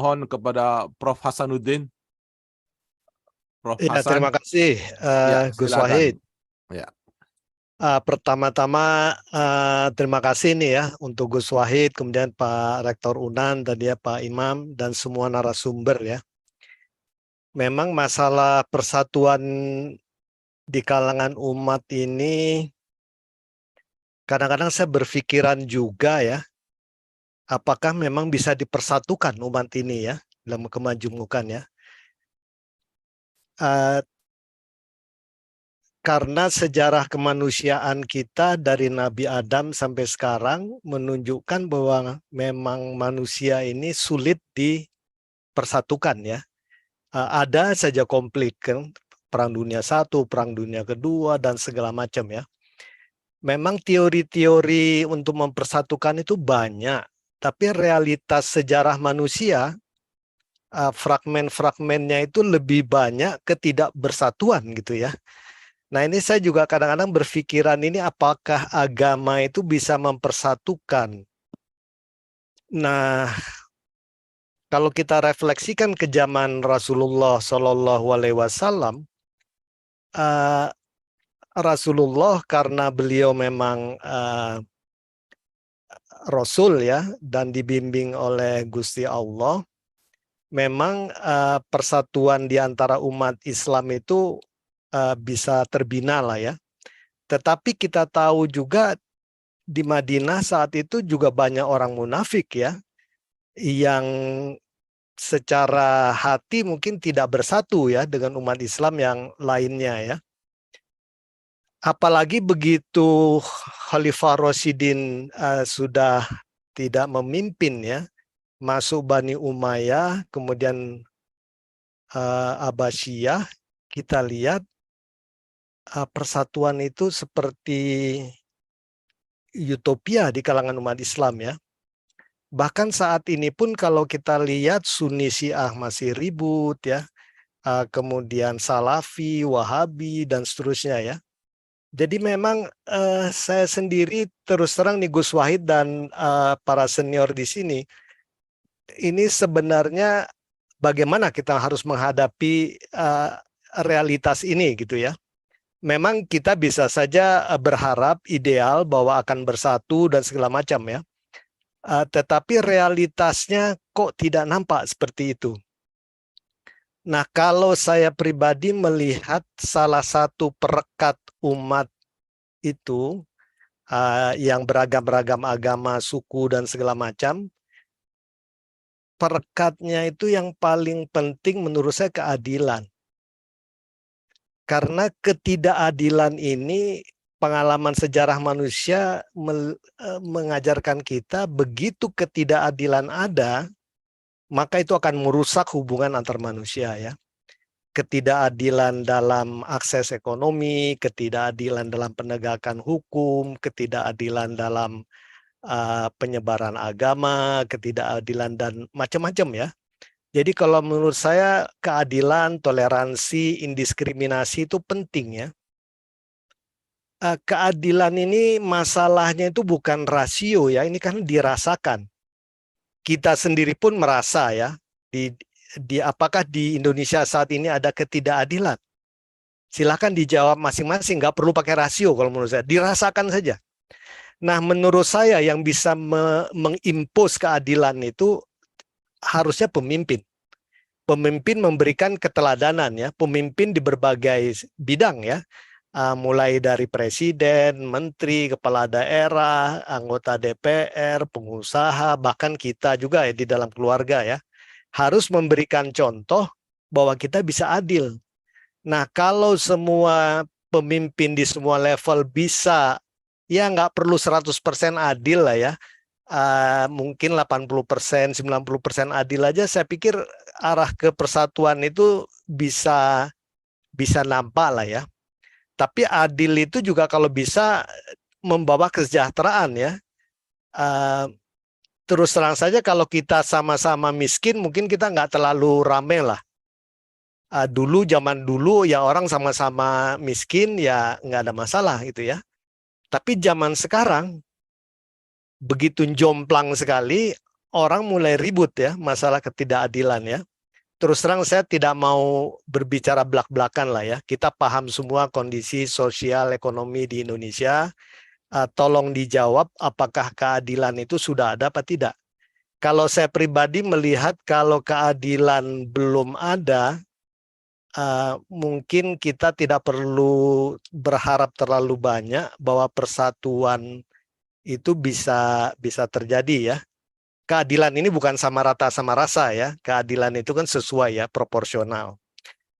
mohon kepada Prof. Hasanuddin. Prof. Ya, Hasan. terima kasih Ya, Gus silakan. Wahid. Ya. Pertama-tama terima kasih nih ya untuk Gus Wahid, kemudian Pak Rektor UNAN, dan ya Pak Imam, dan semua narasumber ya. Memang masalah persatuan di kalangan umat ini kadang-kadang saya berpikiran juga ya, apakah memang bisa dipersatukan umat ini ya dalam kemajemukan ya. Eh, Karena sejarah kemanusiaan kita dari Nabi Adam sampai sekarang menunjukkan bahwa memang manusia ini sulit dipersatukan ya. Ada saja konflik kan, Perang Dunia I, Perang Dunia Kedua, dan segala macam ya. Memang teori-teori untuk mempersatukan itu banyak, tapi realitas sejarah manusia, fragmen-fragmennya itu lebih banyak ketidakbersatuan gitu ya. Nah, ini saya juga kadang-kadang berpikiran ini apakah agama itu bisa mempersatukan. Nah, kalau kita refleksikan ke zaman Rasulullah Shallallahu Alaihi Wasallam, Rasulullah karena beliau memang Rasul ya dan dibimbing oleh Gusti Allah, memang persatuan di antara umat Islam itu bisa terbina lah ya. Tetapi kita tahu juga di Madinah saat itu juga banyak orang munafik ya, yang secara hati mungkin tidak bersatu ya dengan umat Islam yang lainnya ya. Apalagi begitu Khalifah Rasyidin sudah tidak memimpin ya, masuk Bani Umayyah, kemudian Abbasiyah, kita lihat persatuan itu seperti utopia di kalangan umat Islam ya. Bahkan saat ini pun kalau kita lihat Sunni Syiah masih ribut ya, kemudian Salafi, Wahabi, dan seterusnya ya. Jadi memang saya sendiri terus terang nih Gus Wahid dan para senior di sini, ini sebenarnya bagaimana kita harus menghadapi realitas ini gitu ya. Memang kita bisa saja berharap ideal bahwa akan bersatu dan segala macam ya. Tetapi realitasnya kok tidak nampak seperti itu. Nah, kalau saya pribadi melihat salah satu perekat umat itu yang beragam-ragam agama, suku, dan segala macam, perekatnya itu yang paling penting menurut saya keadilan. Karena ketidakadilan ini, pengalaman sejarah manusia mengajarkan kita begitu ketidakadilan ada, maka itu akan merusak hubungan antar manusia ya. Ketidakadilan dalam akses ekonomi, ketidakadilan dalam penegakan hukum, ketidakadilan dalam penyebaran agama, ketidakadilan dan macam-macam ya. Jadi kalau menurut saya keadilan, toleransi, indiskriminasi itu penting ya. Keadilan ini masalahnya itu bukan rasio ya, ini kan dirasakan. Kita sendiri pun merasa ya, apakah di Indonesia saat ini ada ketidakadilan? Silakan dijawab masing-masing, nggak perlu pakai rasio kalau menurut saya, dirasakan saja. Nah, menurut saya yang bisa mengimpos keadilan itu harusnya pemimpin. Pemimpin memberikan keteladanan ya, pemimpin di berbagai bidang ya, mulai dari presiden, menteri, kepala daerah, anggota DPR, pengusaha, bahkan kita juga ya di dalam keluarga ya, harus memberikan contoh bahwa kita bisa adil. Nah, kalau semua pemimpin di semua level bisa, ya nggak perlu 100% adil lah ya, mungkin 80%, 90% adil aja, saya pikir arah ke persatuan itu bisa nampak lah ya. Tapi adil itu juga kalau bisa membawa kesejahteraan ya. Terus terang saja kalau kita sama-sama miskin, mungkin kita nggak terlalu rame lah. Dulu, zaman dulu ya orang sama-sama miskin ya nggak ada masalah gitu ya. Tapi zaman sekarang begitu jomplang sekali, orang mulai ribut ya masalah ketidakadilan ya. Terus terang saya tidak mau berbicara belak-belakan lah ya. Kita paham semua kondisi sosial ekonomi di Indonesia. Tolong dijawab apakah keadilan itu sudah ada apa tidak. Kalau saya pribadi melihat kalau keadilan belum ada, mungkin kita tidak perlu berharap terlalu banyak bahwa persatuan itu bisa terjadi ya. Keadilan ini bukan sama rata sama rasa ya. Keadilan itu kan sesuai ya, proporsional.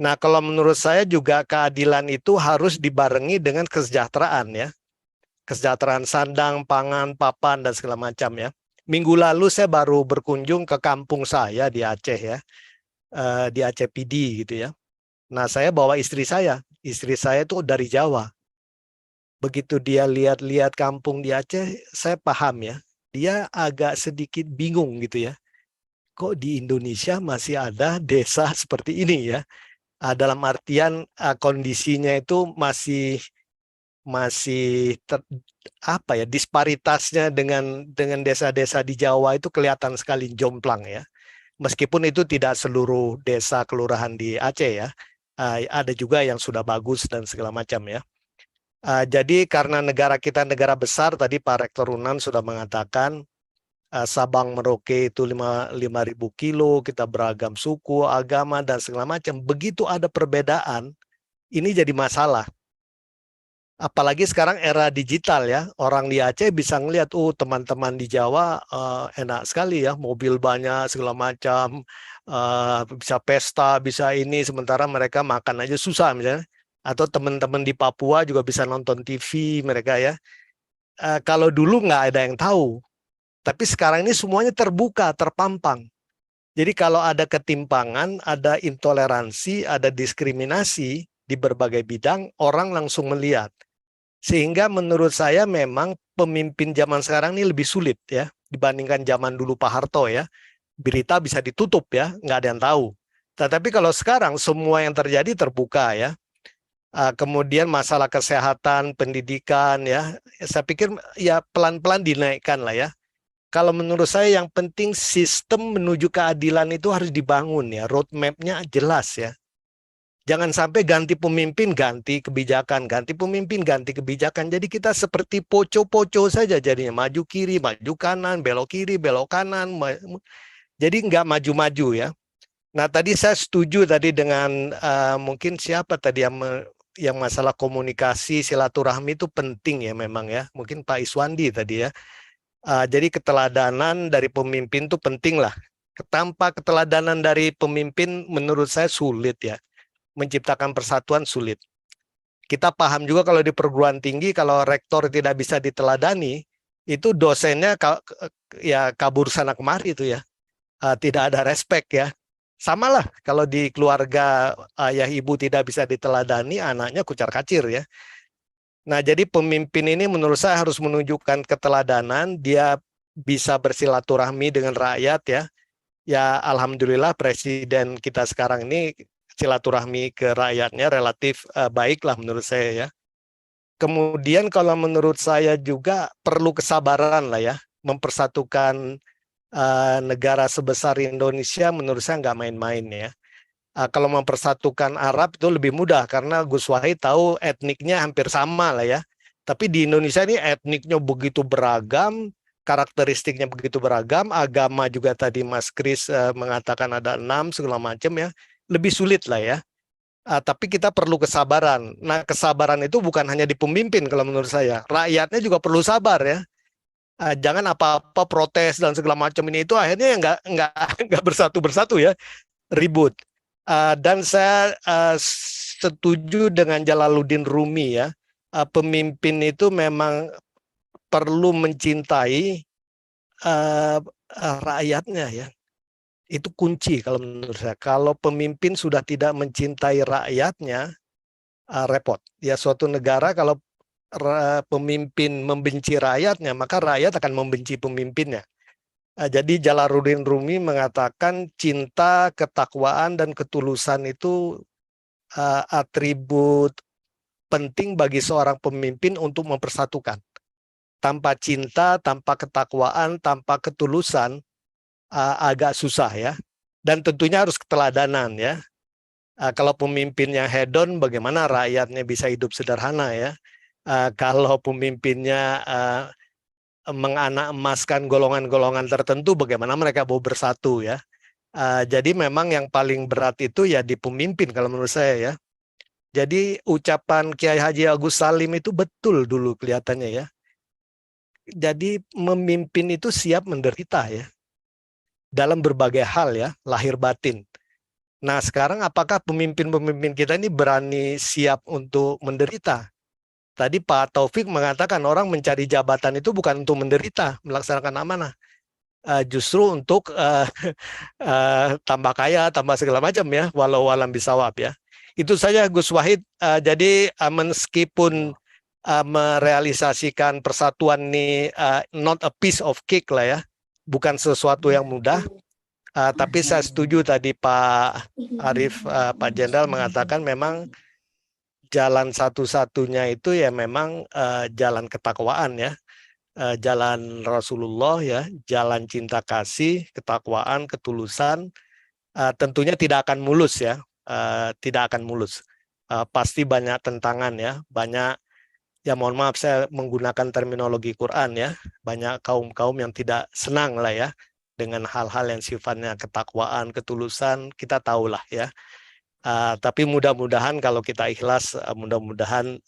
Nah, kalau menurut saya juga keadilan itu harus dibarengi dengan kesejahteraan ya. Kesejahteraan sandang, pangan, papan, dan segala macam ya. Minggu lalu saya baru berkunjung ke kampung saya di Aceh ya. Di Aceh PD gitu ya. Nah, saya bawa istri saya. Istri saya itu dari Jawa. Begitu dia lihat-lihat kampung di Aceh, saya paham ya. Dia agak sedikit bingung gitu ya. Kok di Indonesia masih ada desa seperti ini ya? Dalam artian kondisinya itu masih apa ya, disparitasnya dengan desa-desa di Jawa itu kelihatan sekali jomplang ya. Meskipun itu tidak seluruh desa kelurahan di Aceh ya. Ada juga yang sudah bagus dan segala macam ya. Jadi karena negara kita negara besar, tadi Pak Rektor Unan sudah mengatakan Sabang Merauke itu 5.000 kilo, kita beragam suku, agama, dan segala macam. Begitu ada perbedaan, ini jadi masalah. Apalagi sekarang era digital ya, orang di Aceh bisa ngelihat, teman-teman di Jawa enak sekali ya, mobil banyak, segala macam, bisa pesta, bisa ini, sementara mereka makan aja susah misalnya. Atau teman-teman di Papua juga bisa nonton TV mereka ya. Kalau dulu nggak ada yang tahu, tapi sekarang ini semuanya terbuka, terpampang. Jadi kalau ada ketimpangan, ada intoleransi, ada diskriminasi di berbagai bidang, orang langsung melihat. Sehingga menurut saya memang pemimpin zaman sekarang ini lebih sulit ya dibandingkan zaman dulu Pak Harto ya. Berita bisa ditutup ya, nggak ada yang tahu. Tetapi kalau sekarang semua yang terjadi terbuka ya. Kemudian masalah kesehatan, pendidikan ya, saya pikir ya pelan-pelan dinaikkan lah ya. Kalau menurut saya yang penting sistem menuju keadilan itu harus dibangun ya, roadmap-nya jelas ya. Jangan sampai ganti pemimpin, ganti kebijakan, ganti pemimpin, ganti kebijakan. Jadi kita seperti poco-poco saja jadinya, maju kiri, maju kanan, belok kiri, belok kanan. Jadi nggak maju-maju ya. Nah tadi saya setuju tadi dengan mungkin siapa tadi yang masalah komunikasi silaturahmi itu penting ya memang ya, mungkin Pak Iswandi tadi ya. Jadi keteladanan dari pemimpin itu penting lah. Tanpa keteladanan dari pemimpin menurut saya sulit ya, menciptakan persatuan sulit. Kita paham juga kalau di perguruan tinggi kalau rektor tidak bisa diteladani, itu dosennya ya kabur sana kemari itu ya, tidak ada respect ya. Sama lah kalau di keluarga ayah ibu tidak bisa diteladani, anaknya kucar-kacir ya. Nah, jadi pemimpin ini menurut saya harus menunjukkan keteladanan, dia bisa bersilaturahmi dengan rakyat ya. Ya, alhamdulillah presiden kita sekarang ini silaturahmi ke rakyatnya relatif baik lah menurut saya ya. Kemudian kalau menurut saya juga perlu kesabaran lah ya, mempersatukan negara sebesar Indonesia menurut saya nggak main-main ya. Kalau mempersatukan Arab itu lebih mudah karena Gus Wahid tahu etniknya hampir sama lah ya. Tapi di Indonesia ini etniknya begitu beragam, karakteristiknya begitu beragam, agama juga tadi Mas Kris mengatakan ada 6 segala macam ya. Lebih sulit lah ya. Tapi kita perlu kesabaran. Nah kesabaran itu bukan hanya di pemimpin kalau menurut saya. Rakyatnya juga perlu sabar ya. Jangan apa-apa protes dan segala macam ini itu akhirnya ya nggak bersatu ya, ribut. Dan saya setuju dengan Jalaluddin Rumi ya, pemimpin itu memang perlu mencintai rakyatnya ya. Itu kunci kalau menurut saya. Kalau pemimpin sudah tidak mencintai rakyatnya, repot. Ya suatu negara kalau pemimpin membenci rakyatnya, maka rakyat akan membenci pemimpinnya. Jadi Jalaluddin Rumi mengatakan cinta, ketakwaan, dan ketulusan itu atribut penting bagi seorang pemimpin untuk mempersatukan. Tanpa cinta, tanpa ketakwaan, tanpa ketulusan, agak susah ya. Dan tentunya harus keteladanan ya. Kalau pemimpinnya hedon, bagaimana rakyatnya bisa hidup sederhana ya. Kalau pemimpinnya menganak emaskan golongan-golongan tertentu, bagaimana mereka mau bersatu ya. Jadi memang yang paling berat itu ya di pemimpin kalau menurut saya ya. Jadi ucapan Kiai Haji Agus Salim itu betul dulu kelihatannya ya. Jadi memimpin itu siap menderita ya. Dalam berbagai hal ya, lahir batin. Nah sekarang apakah pemimpin-pemimpin kita ini berani siap untuk menderita? Tadi Pak Taufik mengatakan orang mencari jabatan itu bukan untuk menderita, melaksanakan amanah. Justru untuk tambah kaya, tambah segala macam ya, walau alam bisawab ya. Itu saja Gus Wahid. Jadi meskipun merealisasikan persatuan ini not a piece of cake lah ya, bukan sesuatu yang mudah. Tapi saya setuju tadi Pak Arief, Pak Jenderal mengatakan memang jalan satu-satunya itu ya memang jalan ketakwaan ya, jalan Rasulullah ya, jalan cinta kasih, ketakwaan, ketulusan. Tentunya tidak akan mulus ya, tidak akan mulus. Pasti banyak tentangan ya, banyak ya mohon maaf saya menggunakan terminologi Quran ya, banyak kaum-kaum yang tidak senang lah ya dengan hal-hal yang sifatnya ketakwaan, ketulusan, kita tahulah ya. Tapi mudah-mudahan kalau kita ikhlas, mudah-mudahan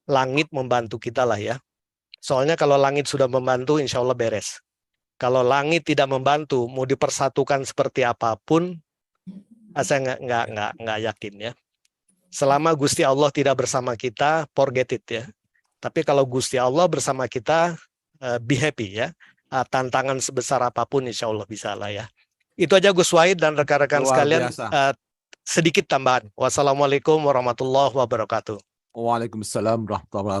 langit membantu kita lah ya. Soalnya kalau langit sudah membantu, insya Allah beres. Kalau langit tidak membantu, mau dipersatukan seperti apapun, saya nggak yakin ya. Selama Gusti Allah tidak bersama kita, forget it ya. Tapi kalau Gusti Allah bersama kita, be happy ya. Tantangan sebesar apapun insya Allah bisa lah ya. Itu aja Gus Wahid dan rekan-rekan Luar sekalian, biasa. sedikit tambahan. Wassalamualaikum warahmatullahi wabarakatuh. Waalaikumsalam warahmatullahi wabarakatuh.